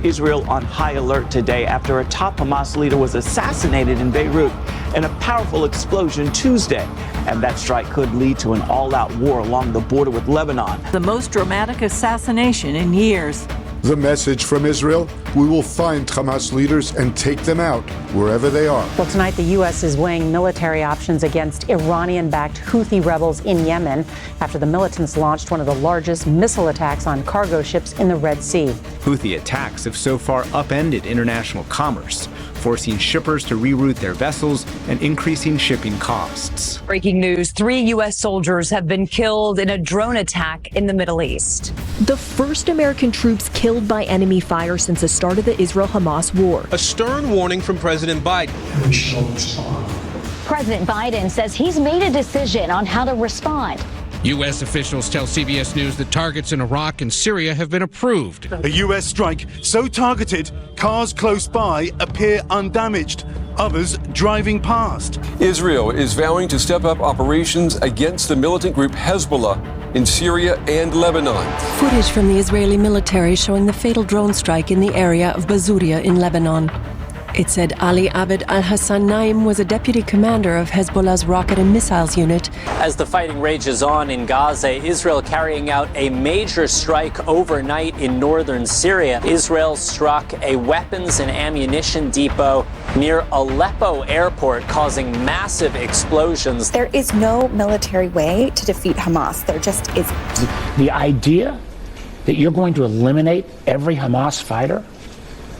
Israel on high alert today after a top Hamas leader was assassinated in Beirut in a powerful explosion Tuesday. And that strike could lead to an all-out war along the border with Lebanon. The most dramatic assassination in years. The message from Israel: we will find Hamas leaders and take them out wherever they are. Well, tonight the U.S. is weighing military options against Iranian-backed Houthi rebels in Yemen after the militants launched one of the largest missile attacks on cargo ships in the Red Sea. Houthi attacks have so far upended international commerce, forcing shippers to reroute their vessels and increasing shipping costs. Breaking news, 3 U.S. soldiers have been killed in a drone attack in the Middle East. The first American troops killed by enemy fire since the start of the Israel-Hamas war. A stern warning from President Biden. President Biden says he's made a decision on how to respond. U.S. officials tell CBS News that targets in Iraq and Syria have been approved. A U.S. strike so targeted, cars close by appear undamaged, others driving past. Israel is vowing to step up operations against the militant group Hezbollah in Syria and Lebanon. Footage from the Israeli military showing the fatal drone strike in the area of Bazuria in Lebanon. It said Ali Abed al-Hassan Naim was a deputy commander of Hezbollah's rocket and missiles unit. As the fighting rages on in Gaza, Israel carrying out a major strike overnight in northern Syria. Israel struck a weapons and ammunition depot near Aleppo airport, causing massive explosions. There is no military way to defeat Hamas. There just isn't. The idea that you're going to eliminate every Hamas fighter,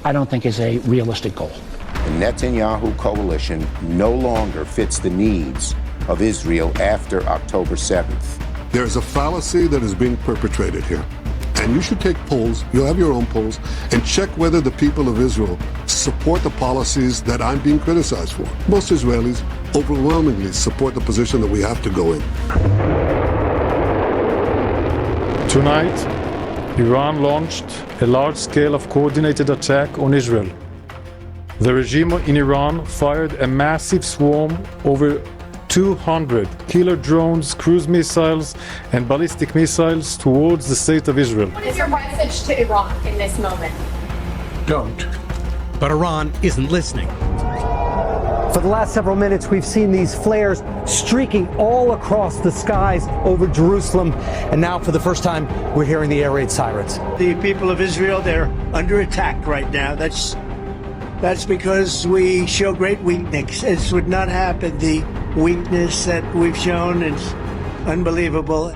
I don't think is a realistic goal. The Netanyahu coalition no longer fits the needs of Israel after October 7th. There's a fallacy that is being perpetrated here. And you should take polls, you'll have your own polls, and check whether the people of Israel support the policies that I'm being criticized for. Most Israelis overwhelmingly support the position that we have to go in. Tonight, Iran launched a large scale of coordinated attack on Israel. The regime in Iran fired a massive swarm over 200 killer drones, cruise missiles, and ballistic missiles towards the state of Israel. What is your message to Iran in this moment? Don't. But Iran isn't listening. For the last several minutes, we've seen these flares streaking all across the skies over Jerusalem. And now, for the first time, we're hearing the air raid sirens. The people of Israel, they're under attack right now. That's because we show great weakness. This would not happen. The weakness that we've shown is unbelievable.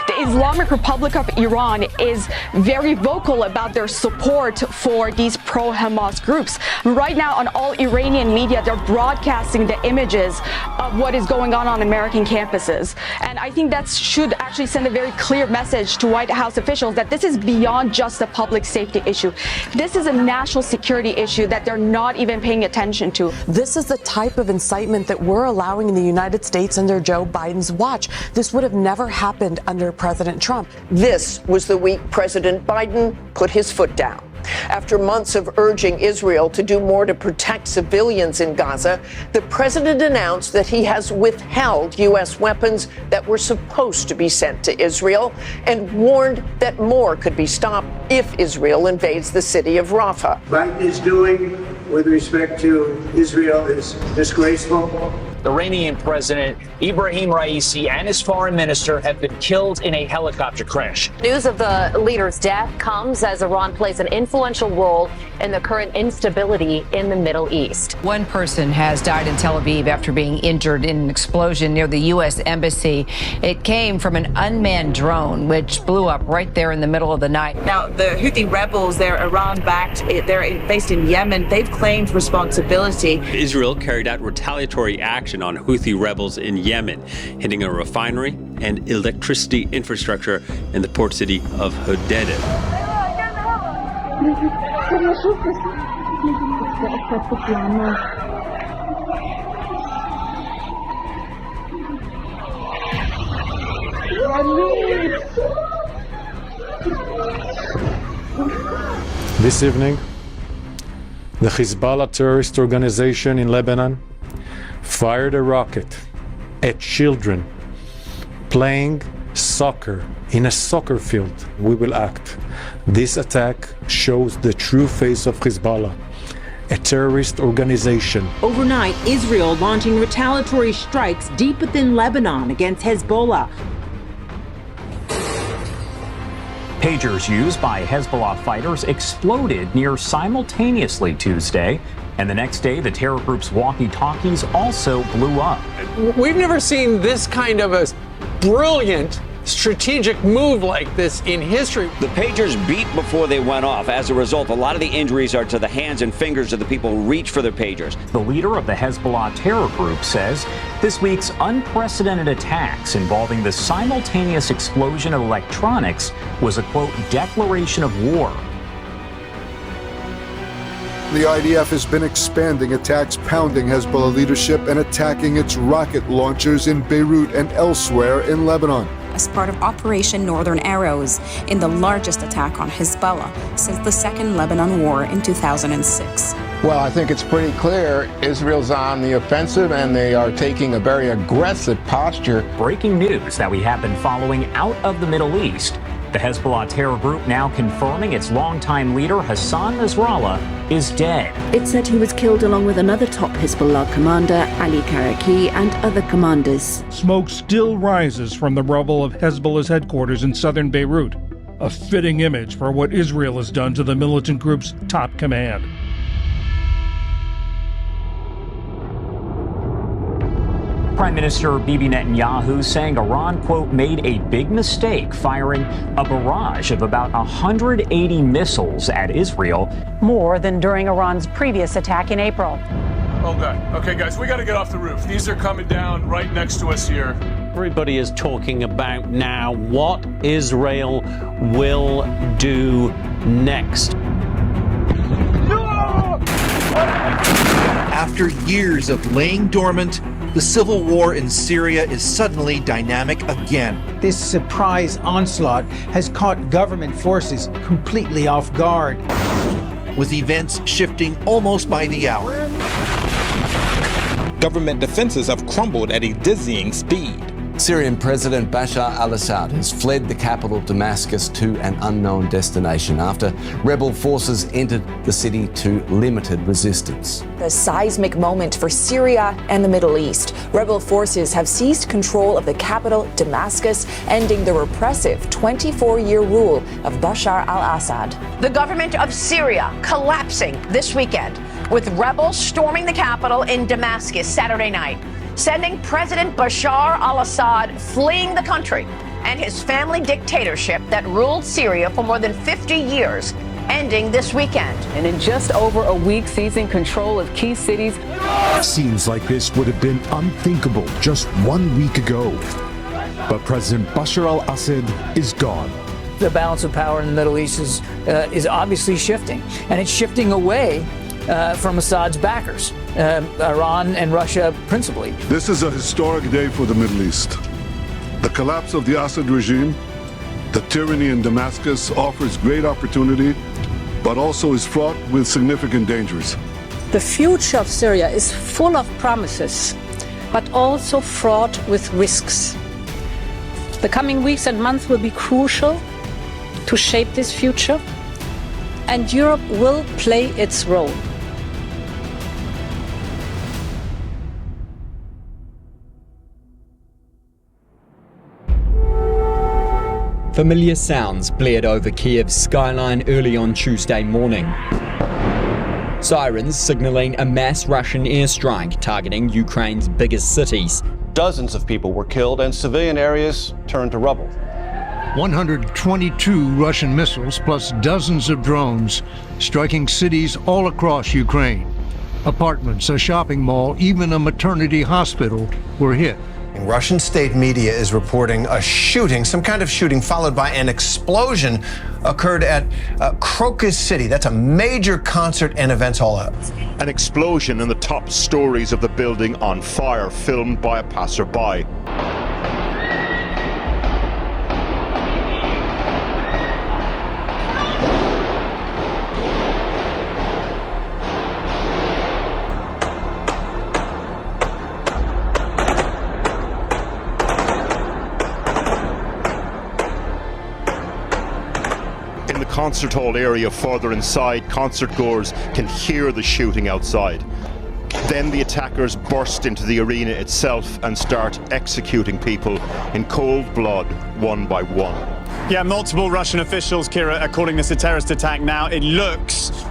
The Islamic Republic of Iran is very vocal about their support for these pro-Hamas groups. Right now, on all Iranian media, they're broadcasting the images of what is going on American campuses. And I think that should actually send a very clear message to White House officials that this is beyond just a public safety issue. This is a national security issue that they're not even paying attention to. This is the type of incitement that we're allowing in the United States under Joe Biden's watch. This would have never happened under President Trump. This was the week President Biden put his foot down. After months of urging Israel to do more to protect civilians in Gaza, the president announced that he has withheld U.S. weapons that were supposed to be sent to Israel and warned that more could be stopped if Israel invades the city of Rafah. Biden is doing with respect to Israel is disgraceful. Iranian President Ibrahim Raisi and his foreign minister have been killed in a helicopter crash. News of the leader's death comes as Iran plays an influential role in the current instability in the Middle East. One person has died in Tel Aviv after being injured in an explosion near the U.S. Embassy. It came from an unmanned drone, which blew up right there in the middle of the night. Now, the Houthi rebels, they're Iran-backed. They're based in Yemen. They've claimed responsibility. Israel carried out retaliatory action on Houthi rebels in Yemen, hitting a refinery and electricity infrastructure in the port city of Hodeidah. This evening, the Hezbollah terrorist organization in Lebanon fired a rocket at children playing soccer, in a soccer field, we will act. This attack shows the true face of Hezbollah, a terrorist organization. Overnight, Israel launching retaliatory strikes deep within Lebanon against Hezbollah. Pagers used by Hezbollah fighters exploded near simultaneously Tuesday, and the next day the terror group's walkie-talkies also blew up. We've never seen this kind of a brilliant strategic move like this in history. The pagers beeped before they went off. As a result, a lot of the injuries are to the hands and fingers of the people who reach for their pagers. The leader of the Hezbollah terror group says this week's unprecedented attacks involving the simultaneous explosion of electronics was a, quote, declaration of war. The IDF has been expanding attacks pounding Hezbollah leadership and attacking its rocket launchers in Beirut and elsewhere in Lebanon. As part of Operation Northern Arrows, in the largest attack on Hezbollah since the Second Lebanon War in 2006. Well, I think it's pretty clear Israel's on the offensive and they are taking a very aggressive posture. Breaking news that we have been following out of the Middle East. The Hezbollah terror group now confirming its longtime leader, Hassan Nasrallah, is dead. It said he was killed along with another top Hezbollah commander, Ali Karaki, and other commanders. Smoke still rises from the rubble of Hezbollah's headquarters in southern Beirut, a fitting image for what Israel has done to the militant group's top command. Prime Minister Bibi Netanyahu saying Iran, quote, made a big mistake firing a barrage of about 180 missiles at Israel. More than during Iran's previous attack in April. Oh, God. Okay, guys, we got to get off the roof. These are coming down right next to us here. Everybody is talking about now what Israel will do next. After years of laying dormant, the civil war in Syria is suddenly dynamic again. This surprise onslaught has caught government forces completely off guard, with events shifting almost by the hour. Government defenses have crumbled at a dizzying speed. Syrian President Bashar al-Assad has fled the capital Damascus to an unknown destination after rebel forces entered the city to limited resistance. The seismic moment for Syria and the Middle East. Rebel forces have seized control of the capital, Damascus, ending the repressive 24-year rule of Bashar al-Assad. The government of Syria collapsing this weekend, with rebels storming the capital in Damascus Saturday night, sending President Bashar al-Assad fleeing the country and his family dictatorship that ruled Syria for more than 50 years, ending this weekend. And in just over a week, seizing control of key cities. Seems like this would have been unthinkable just 1 week ago. But President Bashar al-Assad is gone. The balance of power in the Middle East is obviously shifting, and it's shifting away from Assad's backers, Iran and Russia principally. This is a historic day for the Middle East. The collapse of the Assad regime, the tyranny in Damascus offers great opportunity, but also is fraught with significant dangers. The future of Syria is full of promises, but also fraught with risks. The coming weeks and months will be crucial to shape this future, and Europe will play its role. Familiar sounds blared over Kiev's skyline early on Tuesday morning. Sirens signaling a mass Russian airstrike targeting Ukraine's biggest cities. Dozens of people were killed and civilian areas turned to rubble. 122 Russian missiles plus dozens of drones striking cities all across Ukraine. Apartments, a shopping mall, even a maternity hospital were hit. Russian state media is reporting a shooting, some kind of shooting, followed by an explosion occurred at Crocus City. That's a major concert and events hall. An explosion in the top stories of the building on fire, filmed by a passerby. In the concert hall area further inside, concert goers can hear the shooting outside. Then the attackers burst into the arena itself and start executing people in cold blood, one by one. Yeah, multiple Russian officials, Kira, are calling this a terrorist attack now. It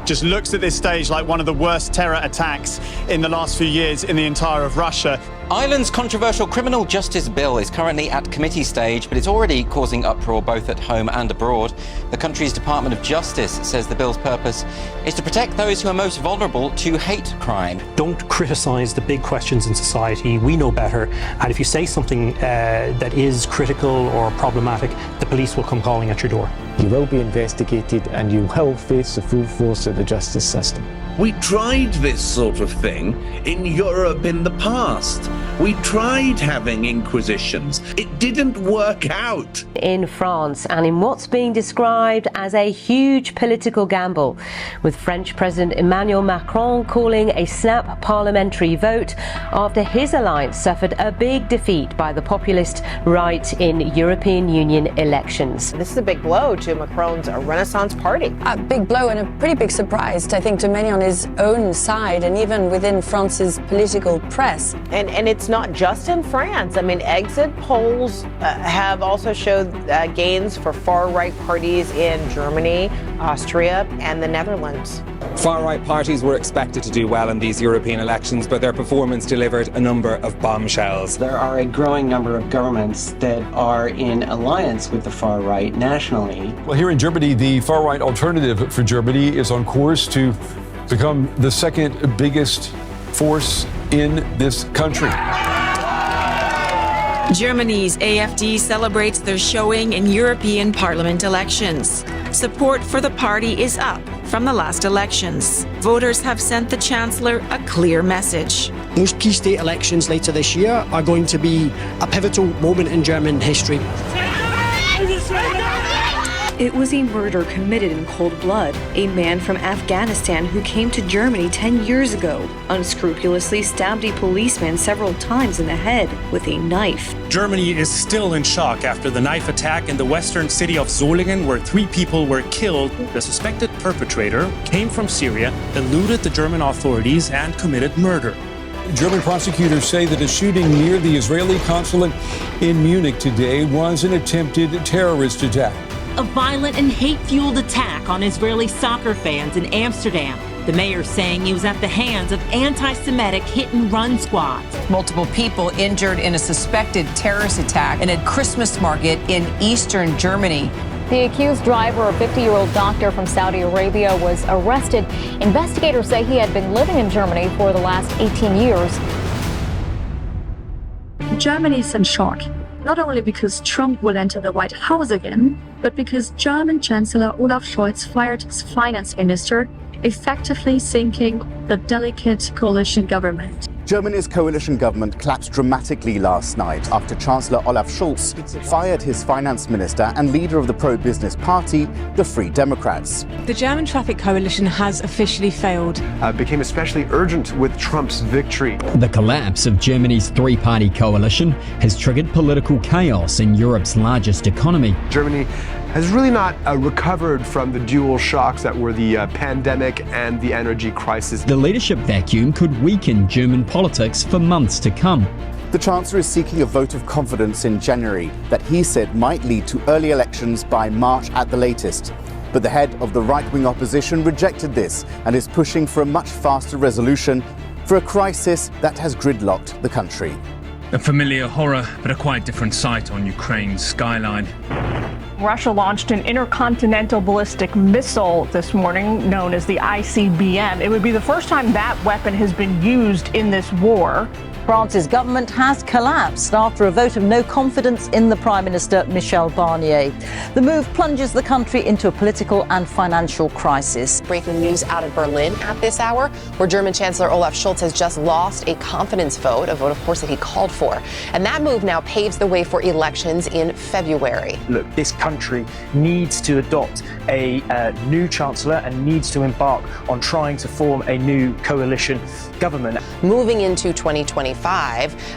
just looks at this stage like one of the worst terror attacks in the last few years in the entire of Russia. Ireland's controversial criminal justice bill is currently at committee stage, but it's already causing uproar both at home and abroad. The country's Department of Justice says the bill's purpose is to protect those who are most vulnerable to hate crime. Don't criticise the big questions in society. We know better. And if you say something that is critical or problematic, the police will come calling at your door. You will be investigated and you will face the full force of the justice system. We tried this sort of thing in Europe in the past. We tried having inquisitions. It didn't work out. In France, and in what's being described as a huge political gamble, with French President Emmanuel Macron calling a snap parliamentary vote after his alliance suffered a big defeat by the populist right in European Union elections. This is a big blow to Macron's Renaissance party. A big blow and a pretty big surprise, I think, to many on his own side and even within France's political press. And it's not just in France. I mean, exit polls have also showed gains for far-right parties in Germany, Austria, and the Netherlands. Far-right parties were expected to do well in these European elections, but their performance delivered a number of bombshells. There are a growing number of governments that are in alliance with the far-right nationally. Well, here in Germany, the far-right Alternative for Germany is on course to become the second biggest force in this country. Germany's AfD celebrates their showing in European Parliament elections. Support for the party is up from the last elections. Voters have sent the Chancellor a clear message. Those key state elections later this year are going to be a pivotal moment in German history. It was a murder committed in cold blood. A man from Afghanistan who came to Germany 10 years ago unscrupulously stabbed a policeman several times in the head with a knife. Germany is still in shock after the knife attack in the western city of Solingen, where 3 people were killed. The suspected perpetrator came from Syria, eluded the German authorities, and committed murder. German prosecutors say that a shooting near the Israeli consulate in Munich today was an attempted terrorist attack. A violent and hate-fueled attack on Israeli soccer fans in Amsterdam. The mayor saying he was at the hands of anti-Semitic hit-and-run squads. Multiple people injured in a suspected terrorist attack in a Christmas market in eastern Germany. The accused driver, a 50-year-old doctor from Saudi Arabia, was arrested. Investigators say he had been living in Germany for the last 18 years. Germany is in shock. Not only because Trump will enter the White House again, but because German Chancellor Olaf Scholz fired his finance minister, effectively sinking the delicate coalition government. Germany's coalition government collapsed dramatically last night after Chancellor Olaf Scholz fired his finance minister and leader of the pro-business party, the Free Democrats. The German traffic coalition has officially failed. Became especially urgent with Trump's victory. The collapse of Germany's three-party coalition has triggered political chaos in Europe's largest economy. Germany has really not recovered from the dual shocks that were the pandemic and the energy crisis. The leadership vacuum could weaken German politics for months to come. The Chancellor is seeking a vote of confidence in January that he said might lead to early elections by March at the latest. But the head of the right-wing opposition rejected this and is pushing for a much faster resolution for a crisis that has gridlocked the country. A familiar horror, but a quite different sight on Ukraine's skyline. Russia launched an intercontinental ballistic missile this morning known as the ICBM. It would be the first time that weapon has been used in this war. France's government has collapsed after a vote of no confidence in the Prime Minister Michel Barnier. The move plunges the country into a political and financial crisis. Breaking news out of Berlin at this hour, where German Chancellor Olaf Scholz has just lost a confidence vote, a vote, of course, that he called for. And that move now paves the way for elections in February. Look, this country needs to adopt a new chancellor and needs to embark on trying to form a new coalition government. Moving into 2025,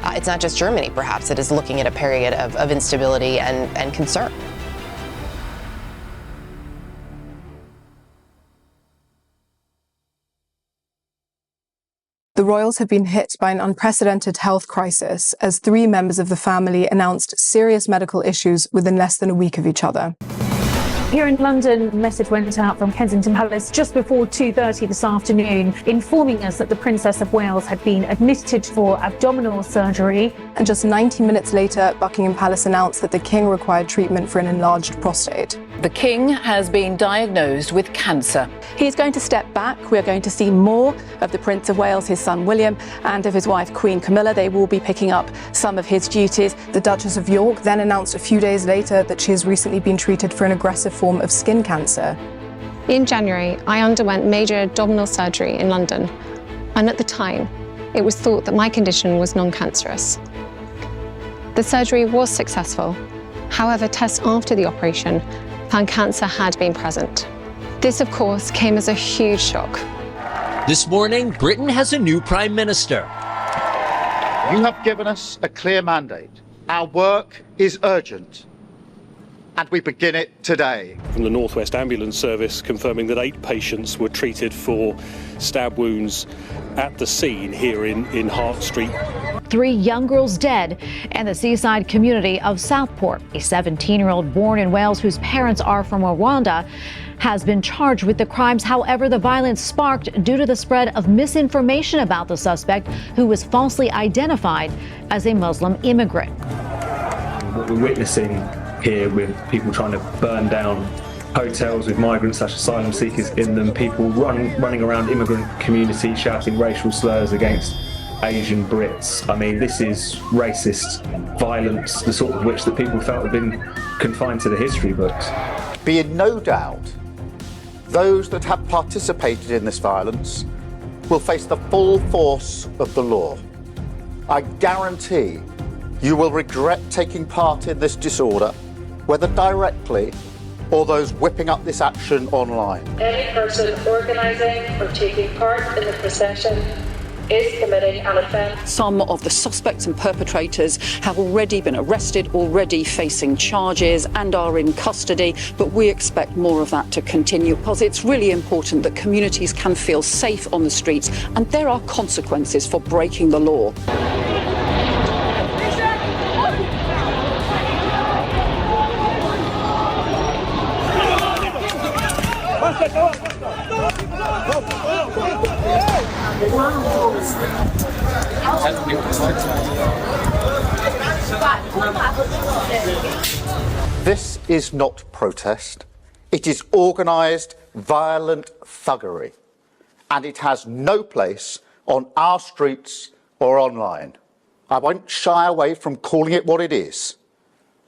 it's not just Germany, perhaps, that is looking at a period of instability and concern. The royals have been hit by an unprecedented health crisis as 3 members of the family announced serious medical issues within less than a week of each other. Here in London, a message went out from Kensington Palace just before 2:30 this afternoon, informing us that the Princess of Wales had been admitted for abdominal surgery. And just 90 minutes later, Buckingham Palace announced that the King required treatment for an enlarged prostate. The King has been diagnosed with cancer. He's going to step back. We're going to see more of the Prince of Wales, his son William, and of his wife Queen Camilla. They will be picking up some of his duties. The Duchess of York then announced a few days later that she has recently been treated for an aggressive form of skin cancer. In January, I underwent major abdominal surgery in London, and at the time, it was thought that my condition was non-cancerous. The surgery was successful. However, tests after the operation found cancer had been present. This, of course, came as a huge shock. This morning, Britain has a new Prime Minister. You have given us a clear mandate. Our work is urgent, and we begin it today. From the North West Ambulance Service confirming that 8 patients were treated for stab wounds at the scene here in Hart Street. 3 young girls dead in the seaside community of Southport. A 17-year-old born in Wales whose parents are from Rwanda has been charged with the crimes. However, the violence sparked due to the spread of misinformation about the suspect, who was falsely identified as a Muslim immigrant. What we're witnessing here with people trying to burn down hotels with migrant/asylum seekers in them, people running around immigrant communities shouting racial slurs against Asian Brits. I mean, this is racist violence, the sort of which that people felt had been confined to the history books. Be in no doubt, those that have participated in this violence will face the full force of the law. I guarantee you will regret taking part in this disorder, whether directly or those whipping up this action online. Any person organising or taking part in the procession is committing an offence. Some of the suspects and perpetrators have already been arrested, already facing charges and are in custody, but we expect more of that to continue because it's really important that communities can feel safe on the streets, and there are consequences for breaking the law. This is not protest. It is organised, violent thuggery, and it has no place on our streets or online. I won't shy away from calling it what it is: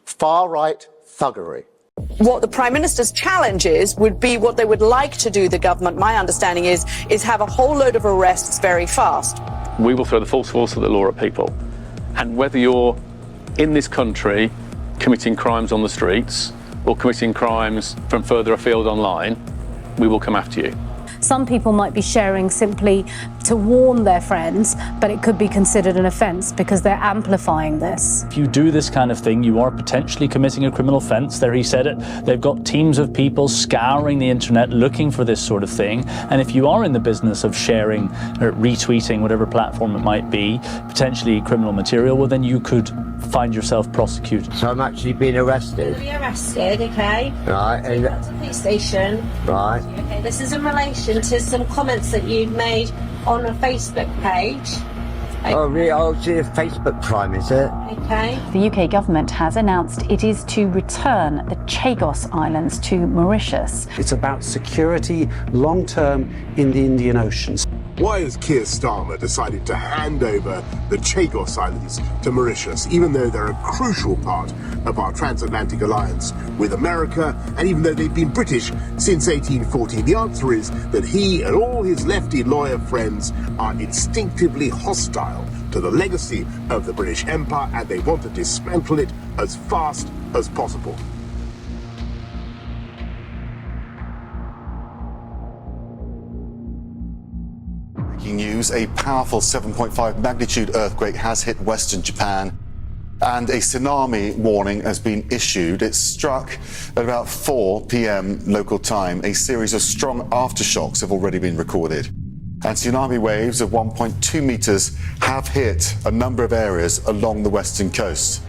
far-right thuggery. What the Prime Minister's challenge would be what they would like to do, the government, my understanding is have a whole load of arrests very fast. We will throw the full force of the law at people. And whether you're in this country committing crimes on the streets or committing crimes from further afield online, we will come after you. Some people might be sharing simply to warn their friends, but it could be considered an offence because they're amplifying this. If you do this kind of thing, you are potentially committing a criminal offence. There, he said it. They've got teams of people scouring the internet looking for this sort of thing. And if you are in the business of sharing or retweeting, whatever platform it might be, potentially criminal material, well, then you could find yourself prosecuted. So I'm actually being arrested? You'll be arrested, okay? Right. And to the police station. Right. Okay, this is in relation to some comments that you've made on a Facebook page. Oh, really? Oh, it's a Facebook Prime, is it? Okay. The UK government has announced it is to return the Chagos Islands to Mauritius. It's about security long-term in the Indian Ocean. Why has Keir Starmer decided to hand over the Chagos Islands to Mauritius, even though they're a crucial part of our transatlantic alliance with America, and even though they've been British since 1840? The answer is that he and all his lefty lawyer friends are instinctively hostile to the legacy of the British Empire, and they want to dismantle it as fast as possible. News, a powerful 7.5 magnitude earthquake has hit western Japan and a tsunami warning has been issued. It struck at about 4 p.m. local time. A series of strong aftershocks have already been recorded. and tsunami waves of 1.2 metres have hit a number of areas along the western coast.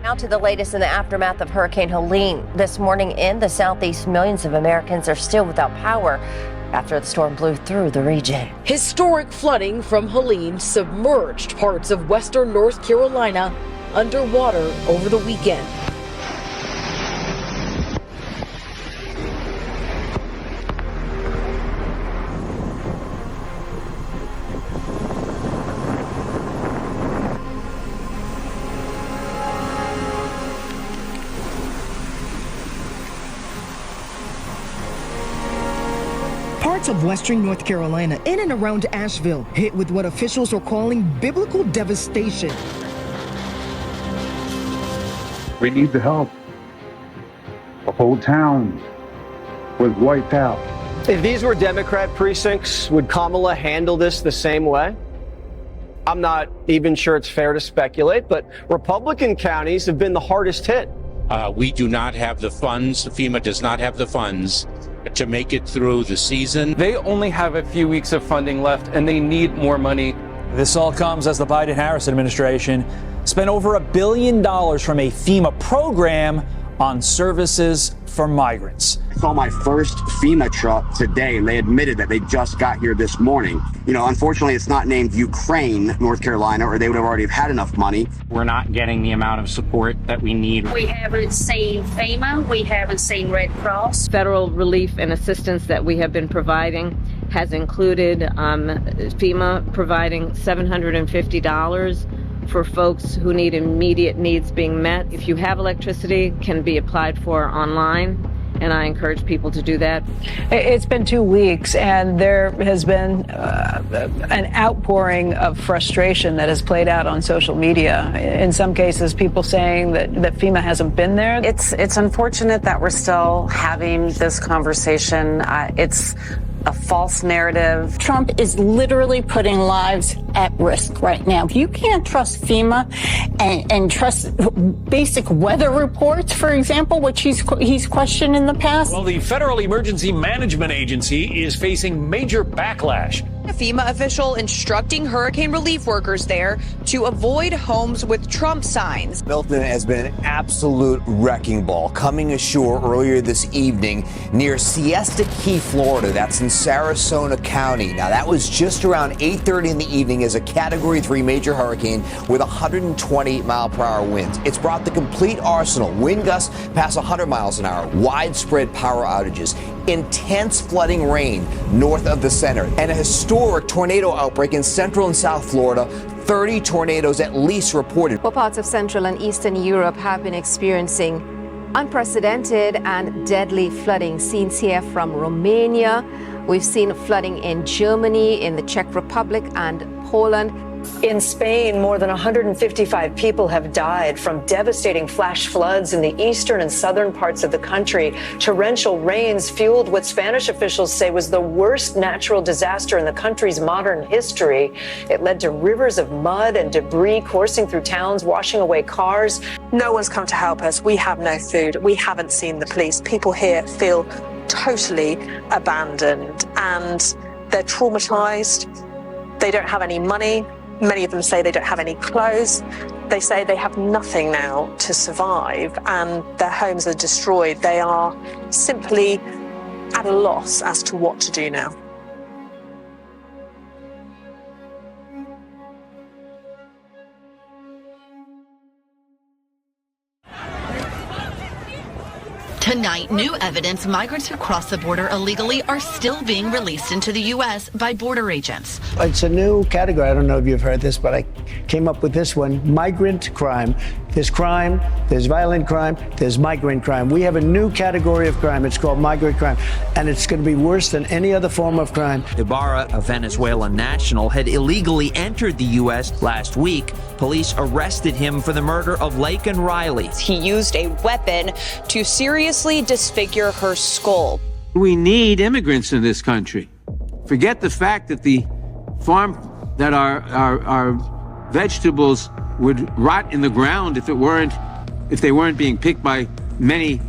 Now to the latest in the aftermath of Hurricane Helene. This morning in the southeast, millions of Americans are still without power after the storm blew through the region. Historic flooding from Helene submerged parts of western North Carolina underwater over the weekend. Parts of western North Carolina in and around Asheville hit with what officials are calling biblical devastation. We need the help. The whole town was wiped out. If these were Democrat precincts, would Kamala handle this the same way? I'm not even sure it's fair to speculate, but Republican counties have been the hardest hit. We do not have the funds. FEMA does not have the funds to make it through the season. They only have a few weeks of funding left, and they need more money. This all comes as the Biden-Harris administration spent over $1 billion from a FEMA program on services for migrants. I saw my first FEMA truck today, and they admitted that they just got here this morning. You know, unfortunately, it's not named Ukraine, North Carolina, or they would have already had enough money. We're not getting the amount of support that we need. We haven't seen FEMA. We haven't seen Red Cross. Federal relief and assistance that we have been providing has included FEMA providing $750 for folks who need immediate needs being met. If you have electricity, can be applied for online, and I encourage people to do that. It's been 2 weeks, and there has been an outpouring of frustration that has played out on social media. In some cases, people saying that FEMA hasn't been there. It's unfortunate that we're still having this conversation. It's a false narrative. Trump is literally putting lives at risk right now. You can't trust FEMA and trust basic weather reports, for example, which he's questioned in the past. Well, the Federal Emergency Management Agency is facing major backlash. A FEMA official instructing hurricane relief workers there to avoid homes with Trump signs. Milton has been an absolute wrecking ball coming ashore earlier this evening near Siesta Key, Florida. That's in Sarasota County. Now, that was just around 8:30 in the evening as a Category 3 major hurricane with 120-mile-per-hour winds. It's brought the complete arsenal. Wind gusts past 100 miles an hour, widespread power outages, intense flooding rain north of the center, and a historic tornado outbreak in central and south Florida. 30 tornadoes at least reported. Well, parts of Central and Eastern Europe have been experiencing unprecedented and deadly flooding. Scenes here from Romania. We've seen flooding in Germany, in the Czech Republic, and Poland. In Spain, more than 155 people have died from devastating flash floods in the eastern and southern parts of the country. Torrential rains fueled what Spanish officials say was the worst natural disaster in the country's modern history. It led to rivers of mud and debris coursing through towns, washing away cars. No one's come to help us. We have no food. We haven't seen the police. People here feel totally abandoned and they're traumatized. They don't have any money. Many of them say they don't have any clothes. They say they have nothing now to survive and their homes are destroyed. They are simply at a loss as to what to do now. Tonight, new evidence migrants who cross the border illegally are still being released into the U.S. by border agents. It's a new category. I don't know if you've heard this, but I came up with this one, migrant crime. There's crime, there's violent crime, there's migrant crime. We have a new category of crime. It's called migrant crime, and it's going to be worse than any other form of crime. Ibarra, a Venezuelan national, had illegally entered the U.S. last week. Police arrested him for the murder of Laken Riley. He used a weapon to seriously disfigure her skull. We need immigrants in this country. Forget the fact that the farm, that our vegetables would rot in the ground if they weren't being picked by many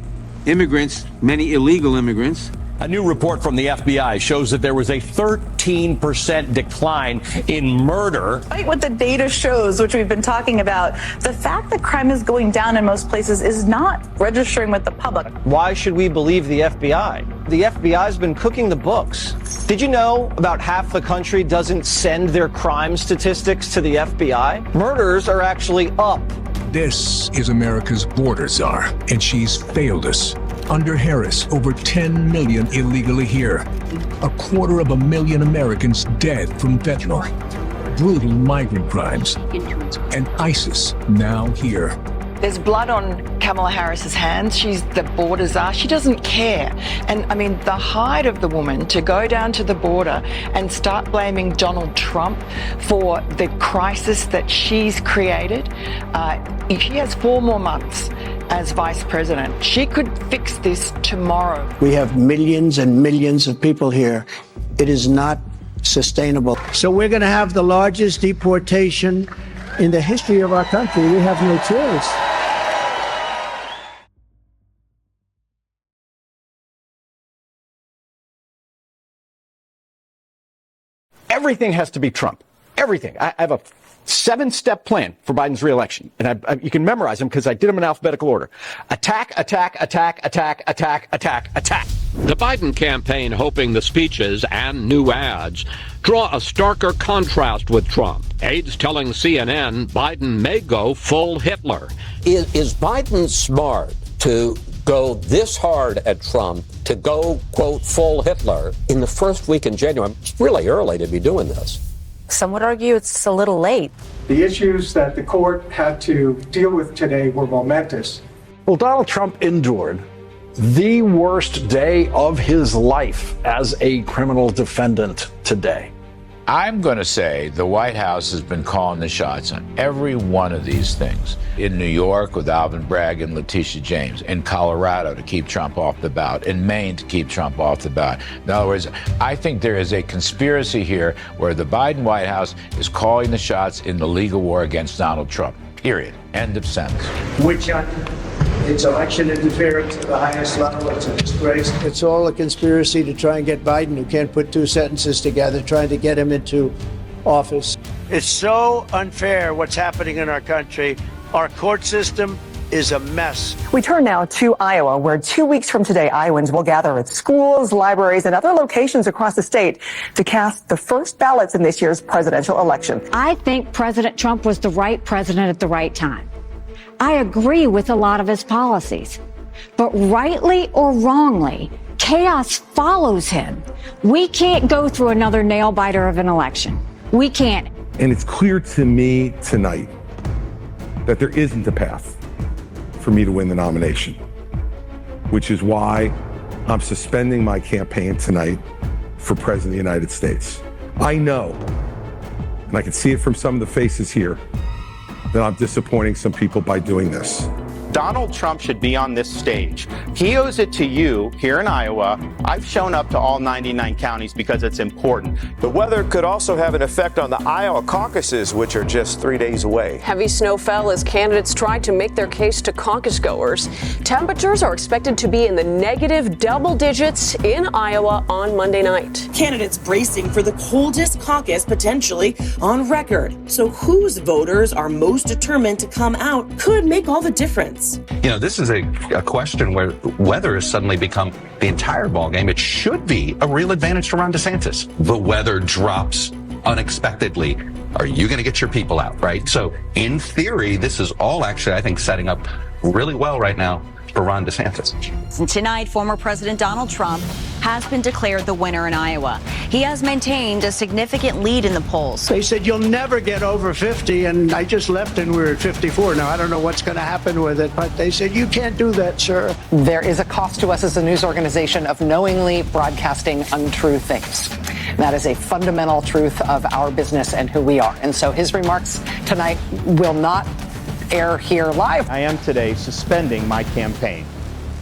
immigrants, many illegal immigrants. A new report from the FBI shows that there was a 13% decline in murder. Despite what the data shows, which we've been talking about, the fact that crime is going down in most places is not registering with the public. Why should we believe the FBI? The FBI's been cooking the books. Did you know about half the country doesn't send their crime statistics to the FBI? Murders are actually up. This is America's border czar, and she's failed us. Under Harris, over 10 million illegally here. 250,000 Americans dead from fentanyl. Brutal migrant crimes. And ISIS now here. There's blood on Kamala Harris's hands. She's the border czar. She doesn't care. And I mean, the height of the woman to go down to the border and start blaming Donald Trump for the crisis that she's created. If she has 4 more months as vice president, she could fix this tomorrow. We have millions and millions of people here. It is not sustainable. So we're going to have the largest deportation in the history of our country. We have no choice. Everything has to be Trump. Everything. I have a 7-step plan for Biden's reelection. And you can memorize them because I did them in alphabetical order. Attack, attack, attack, attack, attack, attack, attack. The Biden campaign hoping the speeches and new ads draw a starker contrast with Trump. Aides telling CNN Biden may go full Hitler. Is Biden smart to go this hard at Trump, to go, quote, full Hitler in the first week in January? It's really early to be doing this. Some would argue it's a little late. The issues that the court had to deal with today were momentous. Well, Donald Trump endured the worst day of his life as a criminal defendant today. I'm going to say the White House has been calling the shots on every one of these things. In New York with Alvin Bragg and Letitia James. In Colorado to keep Trump off the ballot. In Maine to keep Trump off the ballot. In other words, I think there is a conspiracy here where the Biden White House is calling the shots in the legal war against Donald Trump. Period. End of sentence. Witch hunt. It's election interference at the highest level. It's a disgrace. It's all a conspiracy to try and get Biden, who can't put 2 sentences together, trying to get him into office. It's so unfair what's happening in our country. Our court system is a mess. We turn now to Iowa, where 2 weeks from today, Iowans will gather at schools, libraries, and other locations across the state to cast the first ballots in this year's presidential election. I think President Trump was the right president at the right time. I agree with a lot of his policies, but rightly or wrongly, chaos follows him. We can't go through another nail biter of an election. We can't. And it's clear to me tonight that there isn't a path for me to win the nomination, which is why I'm suspending my campaign tonight for President of the United States. I know, and I can see it from some of the faces here, that I'm disappointing some people by doing this. Donald Trump should be on this stage. He owes it to you here in Iowa. I've shown up to all 99 counties because it's important. The weather could also have an effect on the Iowa caucuses, which are just 3 days away. Heavy snow fell as candidates tried to make their case to caucus goers. Temperatures are expected to be in the negative double digits in Iowa on Monday night. Candidates bracing for the coldest caucus potentially on record. So whose voters are most determined to come out could make all the difference. You know, this is a question where weather has suddenly become the entire ballgame. It should be a real advantage to Ron DeSantis. The weather drops unexpectedly. Are you going to get your people out, right? So in theory, this is all actually, I think, setting up really well right now for Ron DeSantis. And tonight, former President Donald Trump has been declared the winner in Iowa. He has maintained a significant lead in the polls. They said you'll never get over 50, and I just left and we're at 54. Now, I don't know what's going to happen with it, but they said you can't do that, sir. There is a cost to us as a news organization of knowingly broadcasting untrue things. That is a fundamental truth of our business and who we are. And so his remarks tonight will not air here live. I am today suspending my campaign.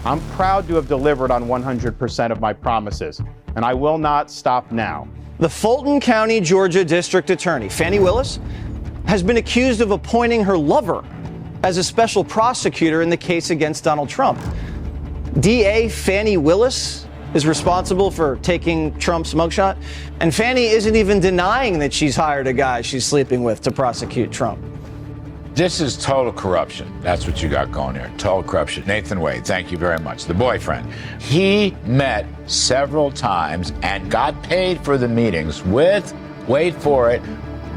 I'm proud to have delivered on 100% of my promises, and I will not stop now. The Fulton County, Georgia District Attorney, Fani Willis, has been accused of appointing her lover as a special prosecutor in the case against Donald Trump. DA Fani Willis is responsible for taking Trump's mugshot. And Fannie isn't even denying that she's hired a guy she's sleeping with to prosecute Trump. This is total corruption. That's what you got going here. Total corruption. Nathan Wade, thank you very much. The boyfriend. He met several times and got paid for the meetings with, wait for it,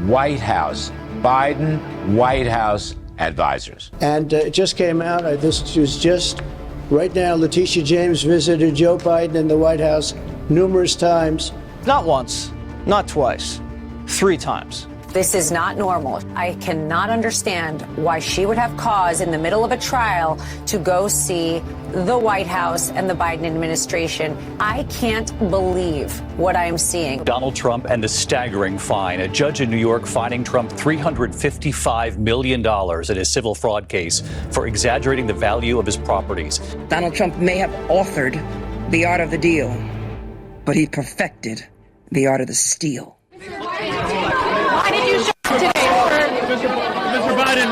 White House, Biden White House advisors. And it just came out, this was just right now, Letitia James visited Joe Biden in the White House numerous times. Not once, not twice, 3 times. This is not normal. I cannot understand why she would have cause in the middle of a trial to go see the White House and the Biden administration. I can't believe what I am seeing. Donald Trump and the staggering fine. A judge in New York fining Trump $355 million in his civil fraud case for exaggerating the value of his properties. Donald Trump may have authored the art of the deal, but he perfected the art of the steal. Why did you show up today? Mr. Biden,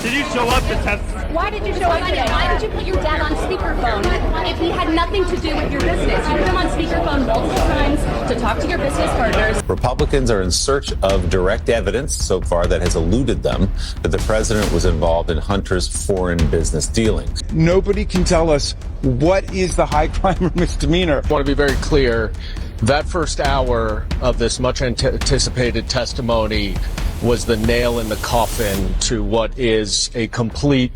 did you show up to testify? Why did you show up today? Why did you put your dad on speakerphone if he had nothing to do with your business? You put him on speakerphone multiple times to talk to your business partners. Republicans are in search of direct evidence so far that has eluded them that the president was involved in Hunter's foreign business dealings. Nobody can tell us what is the high crime or misdemeanor. I want to be very clear. That first hour of this much anticipated testimony was the nail in the coffin to what is a complete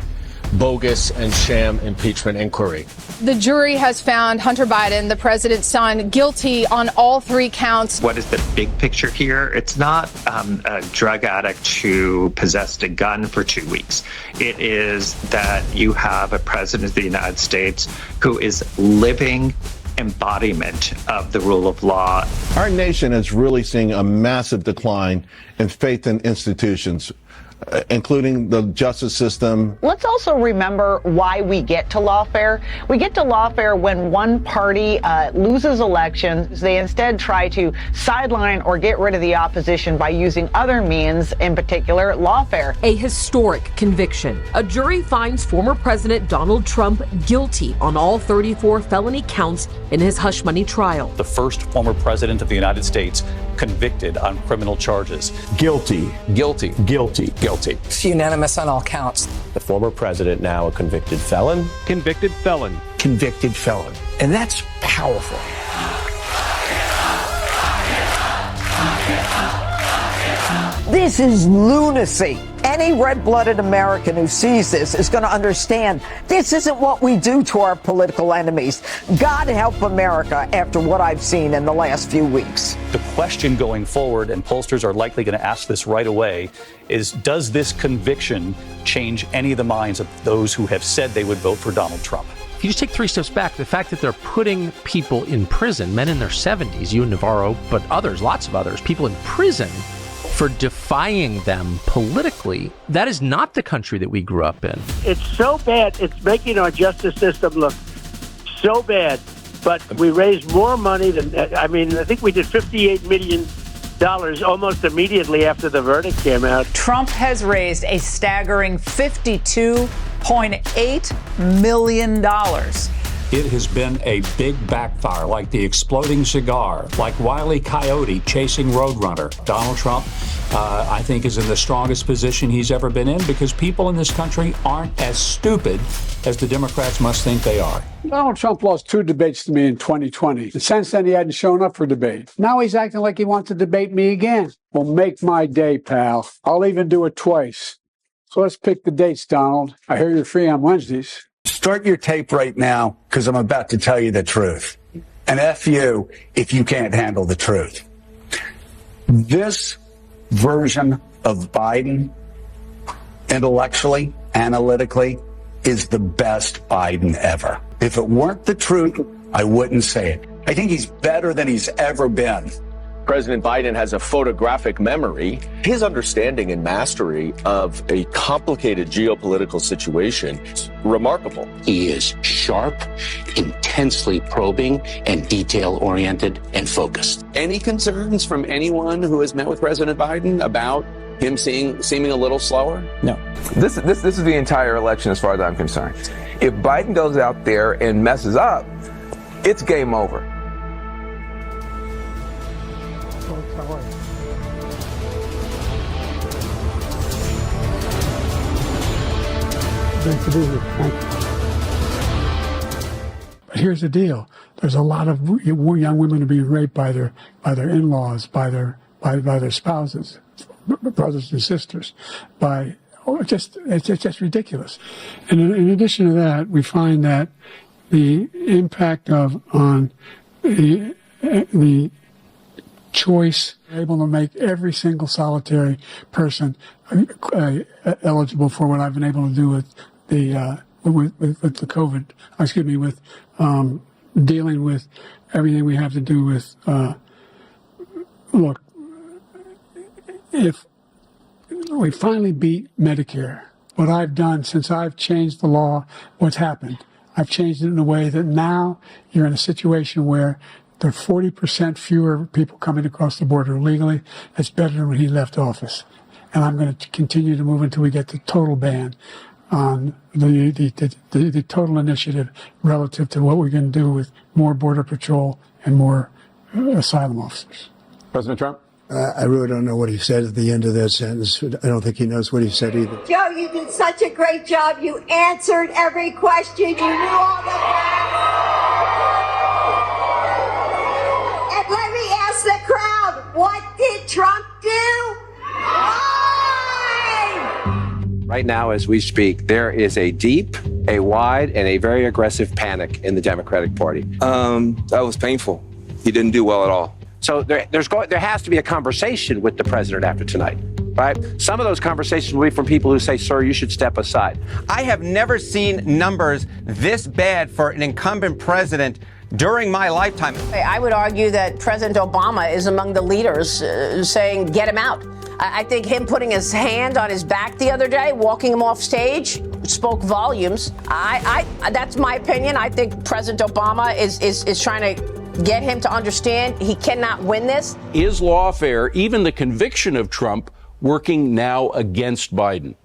bogus and sham impeachment inquiry. The jury has found Hunter Biden, the president's son, guilty on all 3 counts. What is the big picture here? It's not a drug addict who possessed a gun for 2 weeks. It is that you have a president of the United States who is living embodiment of the rule of law. Our nation is really seeing a massive decline in faith in institutions, including the justice system. Let's also remember why we get to lawfare. We get to lawfare when one party loses elections. They instead try to sideline or get rid of the opposition by using other means, in particular lawfare. A historic conviction. A jury finds former President Donald Trump guilty on all 34 felony counts in his hush money trial. The first former president of the United States convicted on criminal charges. Guilty. Guilty. Guilty. Guilty. It's unanimous on all counts. The former president, now a convicted felon. Convicted felon. Convicted felon. And that's powerful. This is lunacy. Any red-blooded American who sees this is going to understand this isn't what we do to our political enemies. God help America after what I've seen in the last few weeks. The question going forward, and pollsters are likely going to ask this right away, is does this conviction change any of the minds of those who have said they would vote for Donald Trump? If you just take 3 steps back, the fact that they're putting people in prison, men in their 70s, you and Navarro, but others, lots of others, people in prison for defying them politically, that is not the country that we grew up in. It's so bad. It's making our justice system look so bad. But we raised more money than, I think we did $58 million almost immediately after the verdict came out. Trump has raised a staggering $52.8 million. It has been a big backfire, like the exploding cigar, like Wile E. Coyote chasing Roadrunner. Donald Trump, I think, is in the strongest position he's ever been in because people in this country aren't as stupid as the Democrats must think they are. Donald Trump lost 2 debates to me in 2020. And since then, he hadn't shown up for debate. Now he's acting like he wants to debate me again. Well, make my day, pal. I'll even do it twice. So let's pick the dates, Donald. I hear you're free on Wednesdays. Start your tape right now, because I'm about to tell you the truth. And F you if you can't handle the truth. This version of Biden, intellectually, analytically, is the best Biden ever. If it weren't the truth, I wouldn't say it. I think he's better than he's ever been. President Biden has a photographic memory. His understanding and mastery of a complicated geopolitical situation is remarkable. He is sharp, intensely probing, and detail-oriented and focused. Any concerns from anyone who has met with President Biden about him seeming a little slower? No. This is the entire election as far as I'm concerned. If Biden goes out there and messes up, it's game over. Great to be here. Thank you. But here's the deal: there's a lot of young women who are being raped by their in-laws, by their spouses, brothers and sisters, it's just ridiculous. And in addition to that, we find that the impact on the choice, able to make every single solitary person eligible for what I've been able to do with the COVID. With dealing with everything we have to do with. Look, if we finally beat Medicare, what I've done since I've changed the law, what's happened? I've changed it in a way that now you're in a situation where there are 40% fewer people coming across the border illegally. That's better than when he left office. And I'm going to continue to move until we get the total ban on the total initiative relative to what we're going to do with more Border Patrol and more asylum officers. President Trump? I really don't know what he said at the end of that sentence. I don't think he knows what he said either. Joe, you did such a great job. You answered every question. You knew all the facts. And let me ask the crowd, what did Trump do? Right now, as we speak, there is a deep, a wide, and a very aggressive panic in the Democratic Party. That was painful. He didn't do well at all. So there has to be a conversation with the president after tonight, right? Some of those conversations will be from people who say, sir, you should step aside. I have never seen numbers this bad for an incumbent president during my lifetime. I would argue that President Obama is among the leaders saying, get him out. I think him putting his hand on his back the other day, walking him off stage, spoke volumes. That's my opinion. I think President Obama is trying to get him to understand he cannot win this. Is lawfare, even the conviction of Trump, working now against Biden?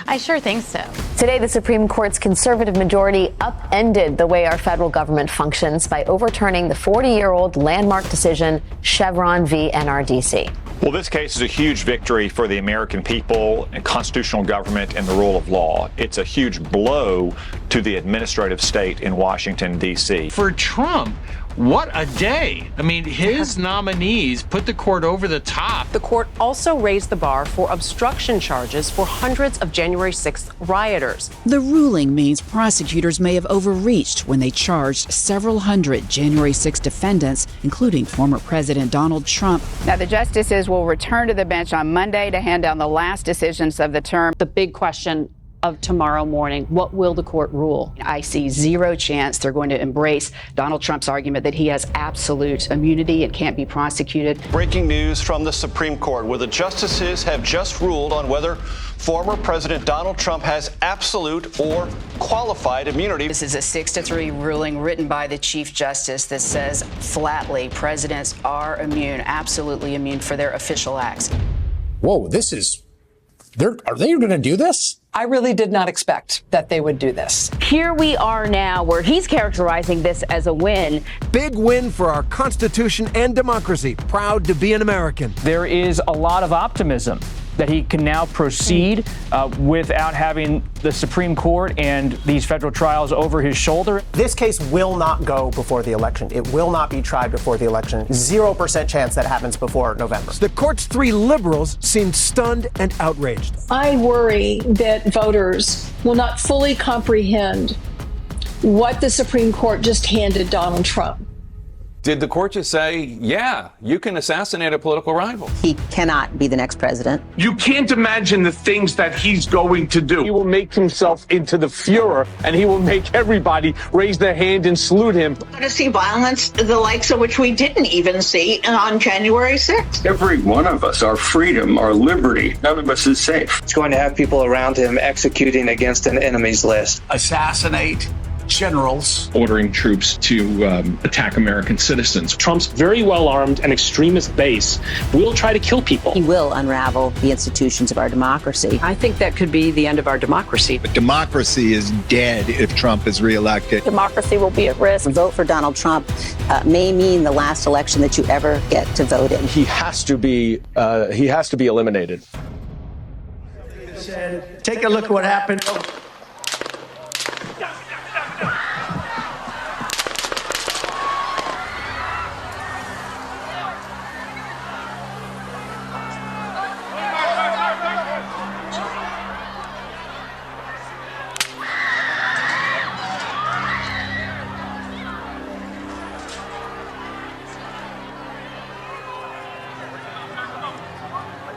I sure think so. Today, the Supreme Court's conservative majority upended the way our federal government functions by overturning the 40-year-old landmark decision, Chevron v. NRDC. Well, this case is a huge victory for the American people and constitutional government and the rule of law. It's a huge blow to the administrative state in Washington, D.C. For Trump, what a day. I mean, his nominees put the court over the top. The court also raised the bar for obstruction charges for hundreds of January 6th rioters. The ruling means prosecutors may have overreached when they charged several hundred January 6 defendants, including former President Donald Trump. Now, the justices will return to the bench on Monday to hand down the last decisions of the term. The big question of tomorrow morning, what will the court rule? I see zero chance they're going to embrace Donald Trump's argument that he has absolute immunity and can't be prosecuted. Breaking news from the Supreme Court, where the justices have just ruled on whether former President Donald Trump has absolute or qualified immunity. This is a 6-3 ruling written by the Chief Justice that says flatly presidents are immune, absolutely immune for their official acts. Whoa, are they going to do this? I really did not expect that they would do this. Here we are now where he's characterizing this as a win. Big win for our Constitution and democracy. Proud to be an American. There is a lot of optimism that he can now proceed without having the Supreme Court and these federal trials over his shoulder. This case will not go before the election. It will not be tried before the election. 0% chance that happens before November. The court's 3 liberals seemed stunned and outraged. I worry that voters will not fully comprehend what the Supreme Court just handed Donald Trump. Did the court just say, yeah, you can assassinate a political rival? He cannot be the next president. You can't imagine the things that he's going to do. He will make himself into the Fuhrer, and he will make everybody raise their hand and salute him. We're going to see violence, the likes of which we didn't even see on January 6th. Every one of us, our freedom, our liberty, none of us is safe. It's going to have people around him executing against an enemy's list. Assassinate generals ordering troops to attack American citizens. Trump's very well-armed and extremist base will try to kill people. He will unravel the institutions of our democracy. I think that could be the end of our democracy. But democracy is dead if Trump is reelected. Democracy will be at risk. Vote for Donald Trump may mean the last election that you ever get to vote in. He has to be eliminated. Take a look at what happened.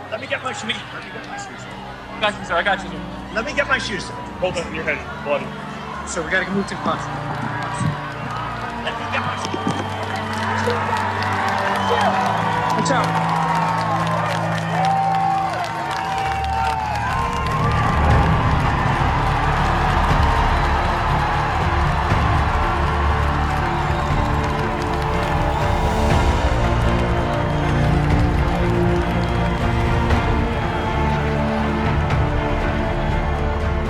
Let me get my shoes. Got you, sir. I got you, sir. Let me get my shoes. Hold on, your head, bloody. So we gotta move to the bus. Let me get my shoes. Watch out.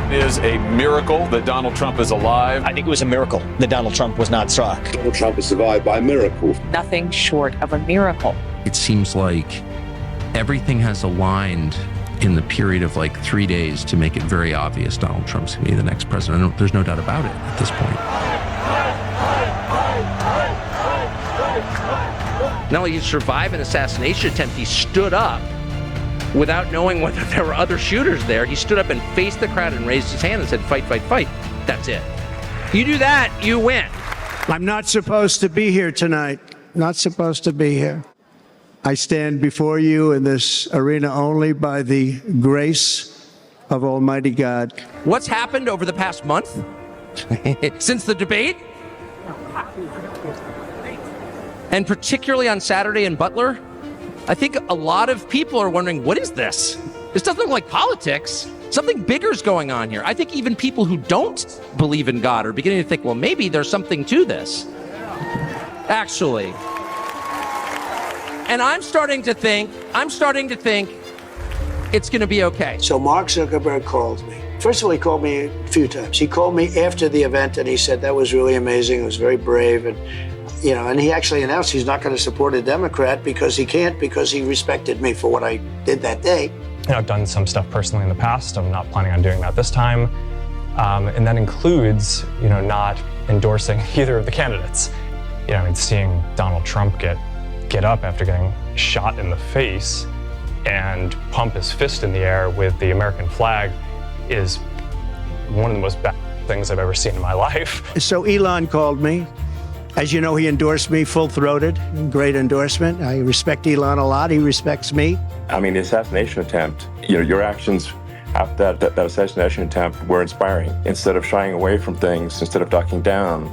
It is a miracle that Donald Trump is alive. I think it was a miracle that Donald Trump was not struck. Donald Trump has survived by a miracle. Nothing short of a miracle. It seems like everything has aligned in the period of like 3 days to make it very obvious Donald Trump's going to be the next president. There's no doubt about it at this point. Not only did he survive an assassination attempt, he stood up without knowing whether there were other shooters there. He stood up and faced the crowd and raised his hand and said, fight, fight, fight. That's it. You do that, you win. I'm not supposed to be here tonight. Not supposed to be here. I stand before you in this arena only by the grace of Almighty God. What's happened over the past month since the debate? And particularly on Saturday in Butler, I think a lot of people are wondering, what is this? This doesn't look like politics. Something bigger is going on here. I think even people who don't believe in God are beginning to think, well, maybe there's something to this. Actually. And I'm starting to think it's going to be okay. So Mark Zuckerberg called me. First of all, he called me a few times. He called me after the event and he said that was really amazing. It was very brave. And and he actually announced he's not going to support a Democrat because he respected me for what I did that day. I've done some stuff personally in the past. I'm not planning on doing that this time. And that includes, not endorsing either of the candidates. Seeing Donald Trump get up after getting shot in the face and pump his fist in the air with the American flag is one of the most bad things I've ever seen in my life. So Elon called me. As you know, he endorsed me full-throated. Great endorsement. I respect Elon a lot. He respects me. I mean, the assassination attempt, your actions after that assassination attempt were inspiring. Instead of shying away from things, instead of ducking down,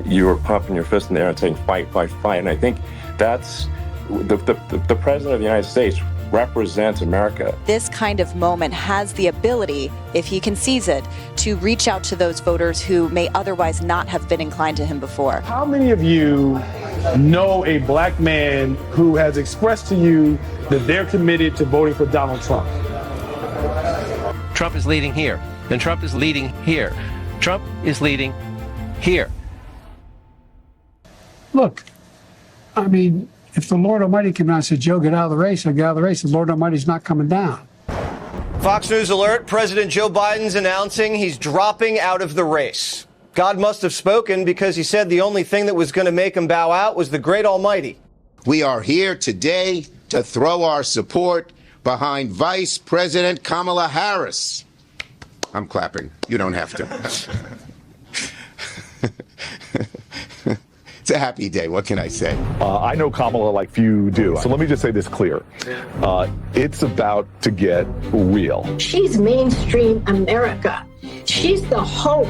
you were pumping your fist in the air and saying, fight, fight, fight. And I think that's the president of the United States represents America. This kind of moment has the ability, if he can seize it, to reach out to those voters who may otherwise not have been inclined to him before. How many of you know a black man who has expressed to you that they're committed to voting for Donald Trump? Trump is leading here, and Trump is leading here. Trump is leading here. Look, I mean, if the Lord Almighty came out and said, Joe, get out of the race, I get out of the race, the Lord Almighty's not coming down. Fox News alert, President Joe Biden's announcing he's dropping out of the race. God must have spoken because he said the only thing that was going to make him bow out was the great Almighty. We are here today to throw our support behind Vice President Kamala Harris. I'm clapping. You don't have to. It's a happy day. What can I say? I know Kamala like few do. So let me just say this clear. It's about to get real. She's mainstream America. She's the hope.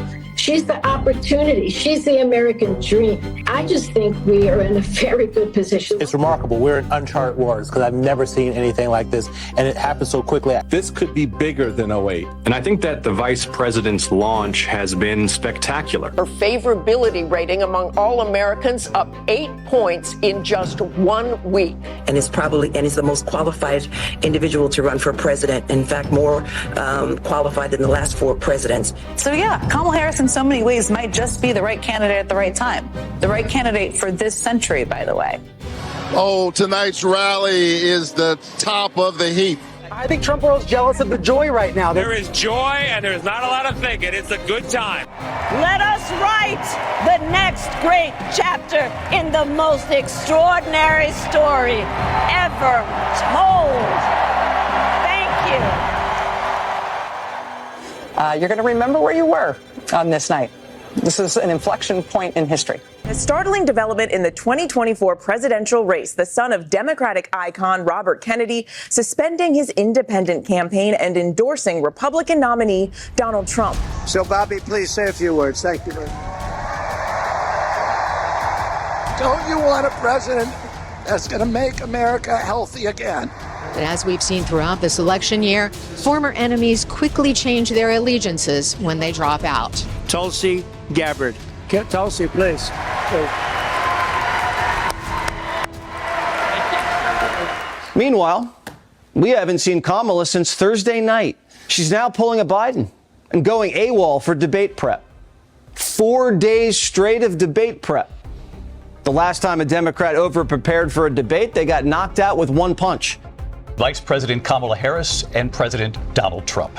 She's the opportunity. She's the American dream. I just think we are in a very good position. It's remarkable. We're in uncharted waters because I've never seen anything like this, and it happened so quickly. This could be bigger than 08. And I think that the vice president's launch has been spectacular. Her favorability rating among all Americans up 8 points in just 1 week. And is the most qualified individual to run for president. In fact, more qualified than the last 4 presidents. So yeah, Kamala Harris in so many ways might just be the right candidate at the right time. The right candidate for this century, by the way. Oh, tonight's rally is the top of the heap. I think Trump world's jealous of the joy right now. There is joy and there's not a lot of thinking. It's a good time. Let us write the next great chapter in the most extraordinary story ever told. Thank you. You're going to remember where you were on this night. This is an inflection point in history. A startling development in the 2024 presidential race, the son of Democratic icon Robert Kennedy suspending his independent campaign and endorsing Republican nominee Donald Trump. So, Bobby, please say a few words. Thank you very much. Don't you want a president that's going to make America healthy again? But as we've seen throughout this election year, former enemies quickly change their allegiances when they drop out. Tulsi Gabbard. Tulsi, please. Meanwhile, we haven't seen Kamala since Thursday night. She's now pulling a Biden and going AWOL for debate prep. 4 days straight of debate prep. The last time a Democrat over-prepared for a debate, they got knocked out with one punch. Vice President Kamala Harris and President Donald Trump.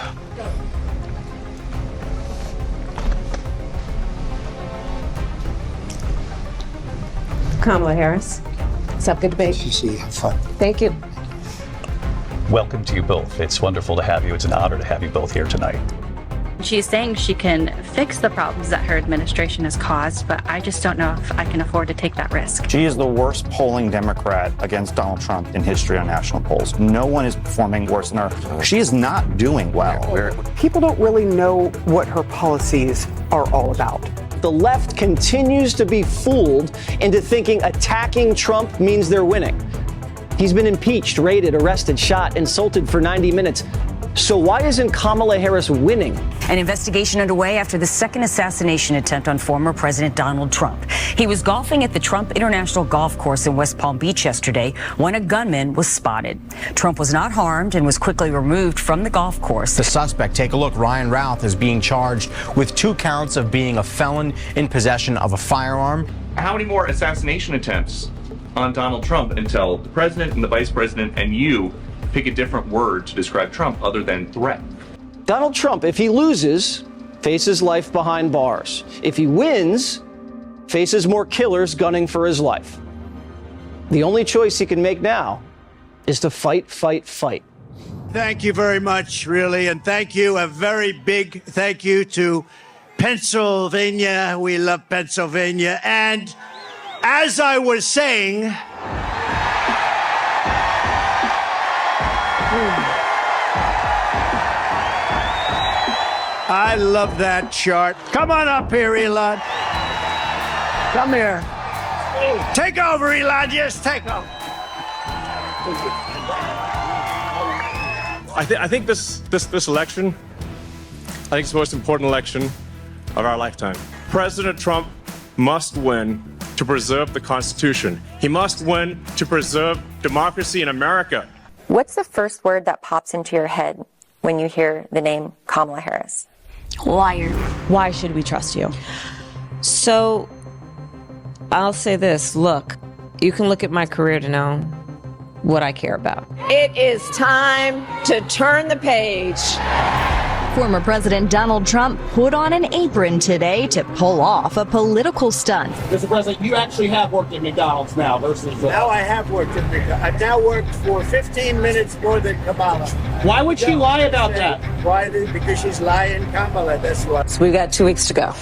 Kamala Harris. What's up? Good debate. Have fun. Thank you. Welcome to you both. It's wonderful to have you. It's an honor to have you both here tonight. She's saying she can fix the problems that her administration has caused, but I just don't know if I can afford to take that risk. She is the worst polling Democrat against Donald Trump in history on national polls. No one is performing worse than her. She is not doing well. People don't really know what her policies are all about. The left continues to be fooled into thinking attacking Trump means they're winning. He's been impeached, raided, arrested, shot, insulted for 90 minutes. So why isn't Kamala Harris winning? An investigation underway after the second assassination attempt on former President Donald Trump. He was golfing at the Trump International Golf Course in West Palm Beach yesterday when a gunman was spotted. Trump was not harmed and was quickly removed from the golf course. The suspect, take a look, Ryan Routh, is being charged with 2 counts of being a felon in possession of a firearm. How many more assassination attempts on Donald Trump until the president and the vice president and you pick a different word to describe Trump other than threat? Donald Trump, if he loses, faces life behind bars. If he wins, faces more killers gunning for his life. The only choice he can make now is to fight, fight, fight. Thank you very much, really. And thank you, a very big thank you to Pennsylvania. We love Pennsylvania. And as I was saying, I love that chart. Come on up here, Elon. Come here. Take over, Elon. Yes, take over. I think this election, I think it's the most important election of our lifetime. President Trump must win to preserve the Constitution. He must win to preserve democracy in America. What's the first word that pops into your head when you hear the name Kamala Harris? Liar. Why should we trust you? So, I'll say this. Look, you can look at my career to know what I care about. It is time to turn the page. Former President Donald Trump put on an apron today to pull off a political stunt. Mr. President, you actually have worked at McDonald's now versus... Now I have worked at McDonald's. I've now worked for 15 minutes more than Kamala. Why would she lie about that? Why? Because she's lying, Kamala, that's why. So we've got 2 weeks to go.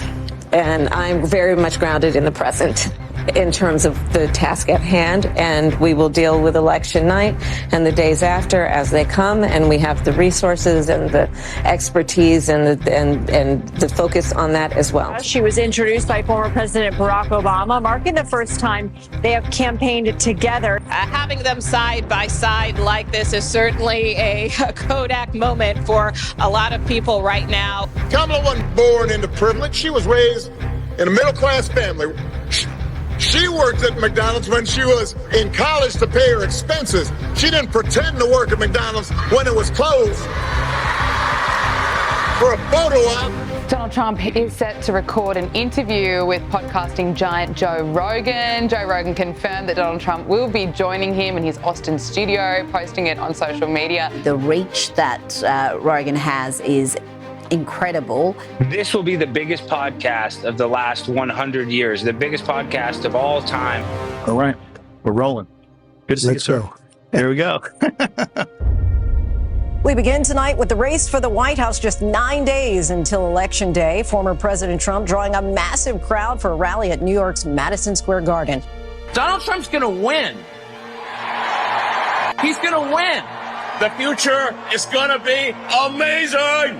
And I'm very much grounded in the present. in terms of the task at hand, and we will deal with election night and the days after as they come, and we have the resources and the expertise and the focus on that as well. She was introduced by former President Barack Obama, marking the first time they have campaigned together. Having them side by side like this is certainly a Kodak moment for a lot of people right now. Kamala wasn't born into privilege. She was raised in a middle-class family. She worked at McDonald's when she was in college to pay her expenses. She didn't pretend to work at McDonald's when it was closed for a photo op. Donald Trump is set to record an interview with podcasting giant Joe Rogan. Joe Rogan confirmed that Donald Trump will be joining him in his Austin studio, posting it on social media. The reach that Rogan has is incredible. This will be the biggest podcast of the last 100 years, the biggest podcast of all time. All right, we're rolling. Good to see you, sir. There we go. We begin tonight with the race for the White House, just 9 days until Election Day. Former President Trump drawing a massive crowd for a rally at New York's Madison Square Garden. Donald Trump's going to win. He's going to win. The future is going to be amazing.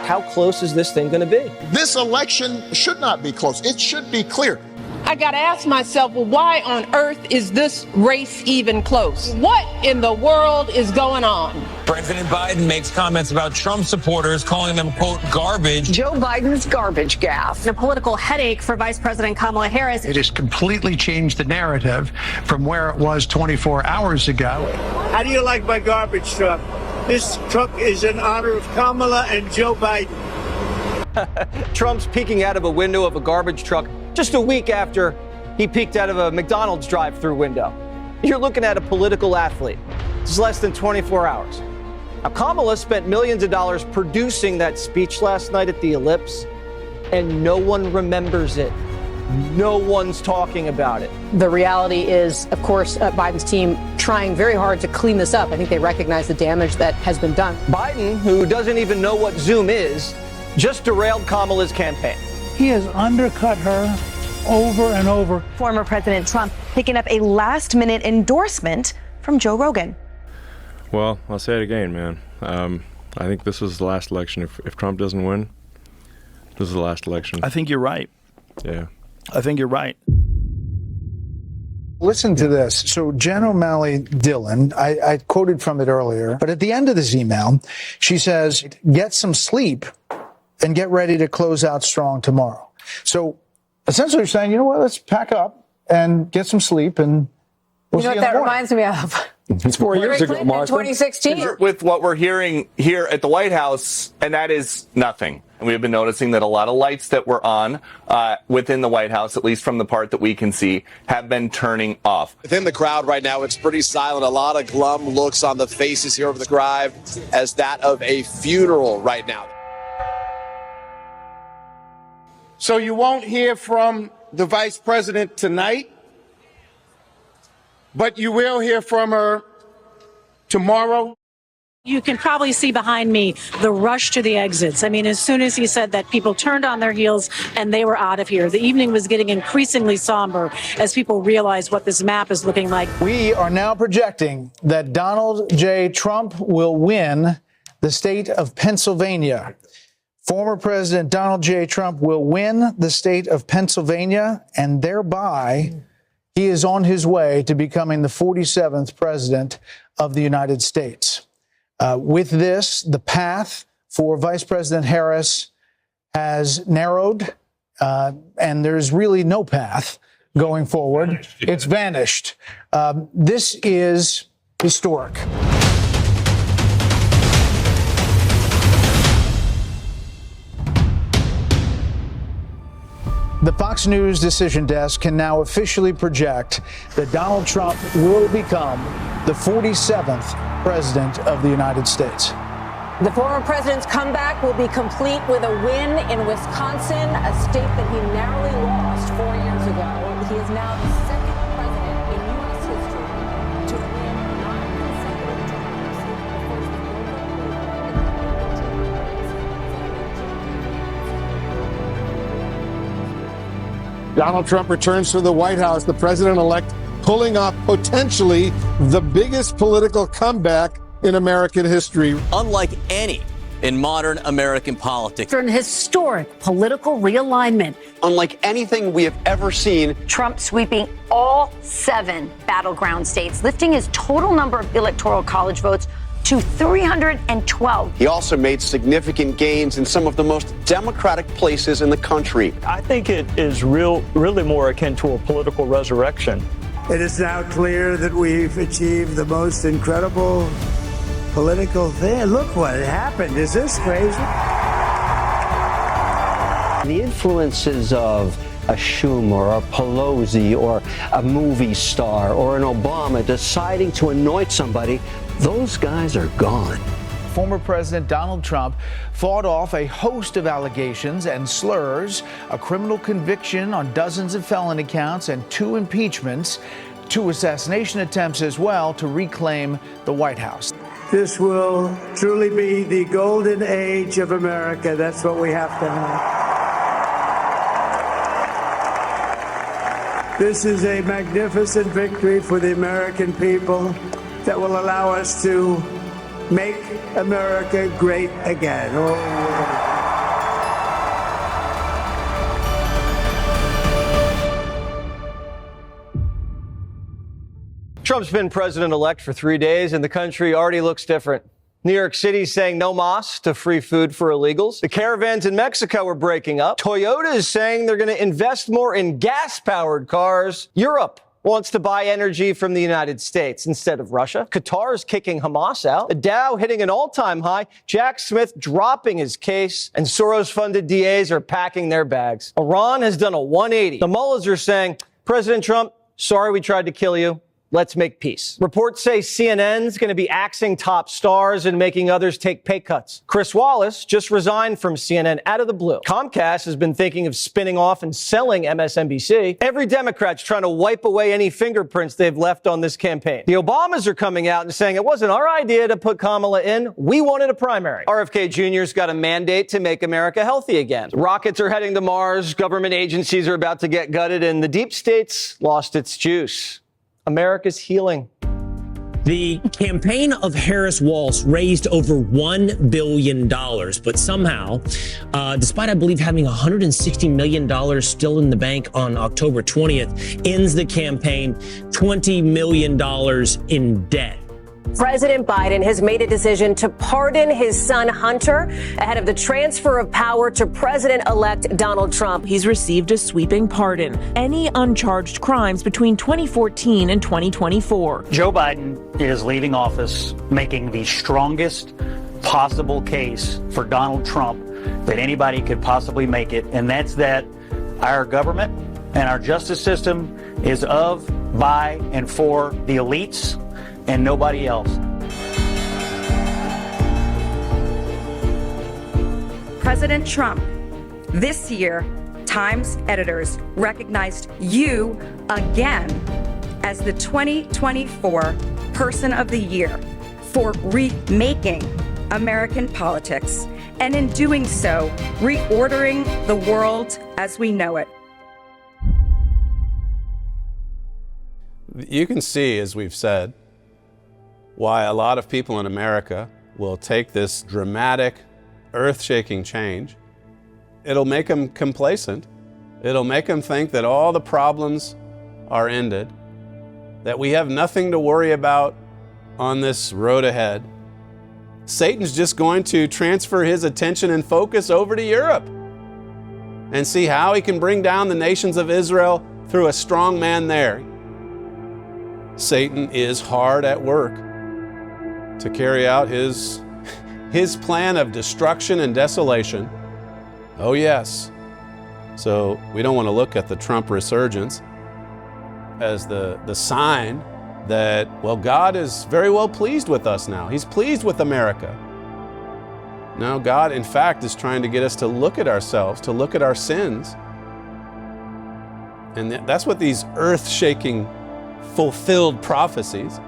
How close is this thing going to be? This election should not be close. It should be clear. I got to ask myself, well, why on earth is this race even close? What in the world is going on? President Biden makes comments about Trump supporters, calling them, quote, garbage. Joe Biden's garbage gas. A political headache for Vice President Kamala Harris. It has completely changed the narrative from where it was 24 hours ago. How do you like my garbage truck? This truck is in honor of Kamala and Joe Biden. Trump's peeking out of a window of a garbage truck just a week after he peeked out of a McDonald's drive-through window. You're looking at a political athlete. It's less than 24 hours. Now, Kamala spent millions of dollars producing that speech last night at the Ellipse, and no one remembers it. No one's talking about it. The reality is, of course, Biden's team trying very hard to clean this up. I think they recognize the damage that has been done. Biden, who doesn't even know what Zoom is, just derailed Kamala's campaign. He has undercut her over and over. Former President Trump picking up a last-minute endorsement from Joe Rogan. Well, I'll say it again, man. I think this is the last election. If Trump doesn't win, this is the last election. I think you're right. Yeah. I think you're right. Listen to this. So Jen O'Malley Dillon, I quoted from it earlier, but at the end of this email, she says, get some sleep and get ready to close out strong tomorrow. So essentially you're saying, you know what, let's pack up and get some sleep and we'll see you know what that reminds me of? It's 4 years ago, Martha. 2016. With what we're hearing here at the White House, and that is nothing. And we've been noticing that a lot of lights that were on within the White House, at least from the part that we can see, have been turning off. Within the crowd right now, it's pretty silent. A lot of glum looks on the faces here over the drive as that of a funeral right now. So you won't hear from the vice president tonight, but you will hear from her tomorrow. You can probably see behind me the rush to the exits. I mean, as soon as he said that, people turned on their heels and they were out of here. The evening was getting increasingly somber as people realized what this map is looking like. We are now projecting that Donald J. Trump will win the state of Pennsylvania. Former President Donald J. Trump will win the state of Pennsylvania, and thereby he is on his way to becoming the 47th president of the United States. With this, the path for Vice President Harris has narrowed, and there's really no path going forward. It's vanished. This is historic. The Fox News decision desk can now officially project that Donald Trump will become the 47th president of the United States. The former president's comeback will be complete with a win in Wisconsin, a state that he narrowly lost 4 years ago. He is now the second president in U.S. history to win 9 consecutive terms. Donald Trump returns to the White House, the president-elect pulling off potentially the biggest political comeback in American history. Unlike any in modern American politics. An historic political realignment. Unlike anything we have ever seen. Trump sweeping all 7 battleground states, lifting his total number of electoral college votes to 312. He also made significant gains in some of the most democratic places in the country. I think it is really more akin to a political resurrection. It is now clear that we've achieved the most incredible political thing. Look what happened. Is this crazy? The influences of a Schumer or a Pelosi or a movie star or an Obama deciding to anoint somebody, those guys are gone. Former President Donald Trump fought off a host of allegations and slurs, a criminal conviction on dozens of felony counts, and 2 impeachments, 2 assassination attempts as well, to reclaim the White House. This will truly be the golden age of America. That's what we have to have. This is a magnificent victory for the American people that will allow us to make America great again. Trump's been president-elect for 3 days, and the country already looks different. New York City saying no mas to free food for illegals. The caravans in Mexico are breaking up. Toyota is saying they're going to invest more in gas-powered cars. Europe wants to buy energy from the United States instead of Russia. Qatar is kicking Hamas out. The Dow hitting an all-time high. Jack Smith dropping his case. And Soros-funded DAs are packing their bags. Iran has done a 180. The mullahs are saying, President Trump, sorry we tried to kill you. Let's make peace. Reports say CNN's going to be axing top stars and making others take pay cuts. Chris Wallace just resigned from CNN out of the blue. Comcast has been thinking of spinning off and selling MSNBC. Every Democrat's trying to wipe away any fingerprints they've left on this campaign. The Obamas are coming out and saying it wasn't our idea to put Kamala in. We wanted a primary. RFK Jr.'s got a mandate to make America healthy again. Rockets are heading to Mars. Government agencies are about to get gutted, and the deep state's lost its juice. America's healing. The campaign of Harris Walsh raised over $1 billion, but somehow, despite, I believe, having $160 million still in the bank on October 20th, ends the campaign $20 million in debt. President Biden has made a decision to pardon his son Hunter ahead of the transfer of power to President-elect Donald Trump. He's received a sweeping pardon. Any uncharged crimes between 2014 and 2024. Joe Biden is leaving office making the strongest possible case for Donald Trump that anybody could possibly make it, and that's that our government and our justice system is of, by, and for the elites and nobody else. President Trump, this year, Times editors recognized you again as the 2024 Person of the Year for remaking American politics, and in doing so, reordering the world as we know it. You can see, as we've said, why a lot of people in America will take this dramatic, earth-shaking change. It'll make them complacent. It'll make them think that all the problems are ended, that we have nothing to worry about on this road ahead. Satan's just going to transfer his attention and focus over to Europe and see how he can bring down the nations of Israel through a strong man there. Satan is hard at work to carry out his plan of destruction and desolation. Oh yes. So we don't want to look at the Trump resurgence as the sign that, well, God is very well pleased with us now. He's pleased with America. No, God, in fact, is trying to get us to look at ourselves, to look at our sins. And that's what these earth-shaking, fulfilled prophecies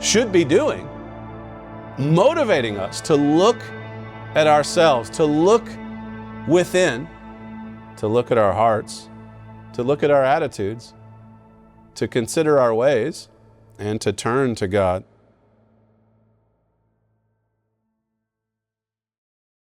should be doing. Motivating us to look at ourselves, to look within, to look at our hearts, to look at our attitudes, to consider our ways, and to turn to God.